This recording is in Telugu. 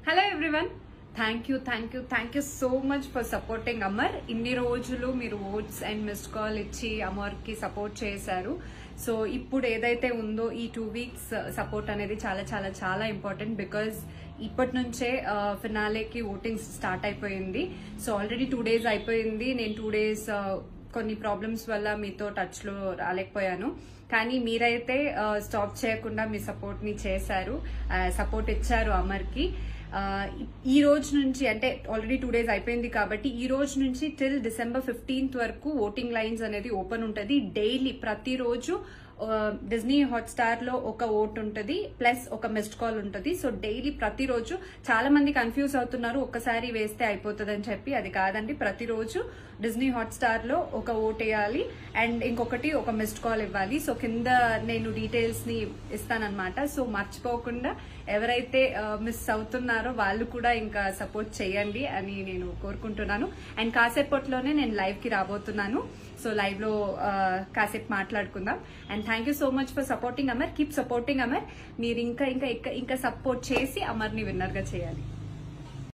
Hello everyone, thank you so much for supporting Amar. ఇన్ని రోజులు మీరు ఓట్స్ అండ్ మిస్డ్ కాల్ ఇచ్చి అమర్కి సపోర్ట్ చేశారు. సో ఇప్పుడు ఏదైతే ఉందో ఈ 2 weeks సపోర్ట్ అనేది చాలా చాలా చాలా ఇంపార్టెంట్. బికాజ్ ఇప్పటి నుంచే ఫినాలేకి ఓటింగ్ స్టార్ట్ అయిపోయింది. సో ఆల్రెడీ 2 days అయిపోయింది. నేను 2 days కొన్ని ప్రాబ్లమ్స్ వల్ల మీతో టచ్ లో రాలేకపోయాను. కానీ మీరైతే స్టాప్ చేయకుండా మీ సపోర్ట్ ని చేశారు, సపోర్ట్ ఇచ్చారు అమర్కి. ఈ రోజు నుంచి అంటే ఆల్రెడీ 2 days అయిపోయింది కాబట్టి ఈ రోజు నుంచి టిల్ December 15th వరకు ఓటింగ్ లైన్స్ అనేది ఓపెన్ ఉంటది. డైలీ ప్రతిరోజు డిజ్నీ హాట్స్టార్ లో ఒక ఓట్ ఉంటది, ప్లస్ ఒక మిస్డ్ కాల్ ఉంటది. సో డైలీ ప్రతిరోజు చాలా మంది కన్ఫ్యూజ్ అవుతున్నారు, ఒక్కసారి వేస్తే అయిపోతుంది అని చెప్పి. అది కాదండి, ప్రతిరోజు డిజ్నీ హాట్స్టార్ లో ఒక ఓట్ వేయాలి అండ్ ఇంకొకటి ఒక మిస్డ్ కాల్ ఇవ్వాలి. సో కింద నేను డీటెయిల్స్ ని ఇస్తానన్నమాట. సో మర్చిపోకుండా ఎవరైతే మిస్ అవుతున్నారో వాళ్ళు కూడా ఇంకా సపోర్ట్ చేయండి అని నేను కోరుకుంటున్నాను. అండ్ కాసేపట్లోనే నేను లైవ్ కి రాబోతున్నాను. సో లైవ్ లో కాసేపు మాట్లాడుకుందాం. And thank you so much for supporting Amar. Keep supporting Amar. మీరు ఇంకా సపోర్ట్ చేసి అమర్ని విన్నర్ గా చేయాలి.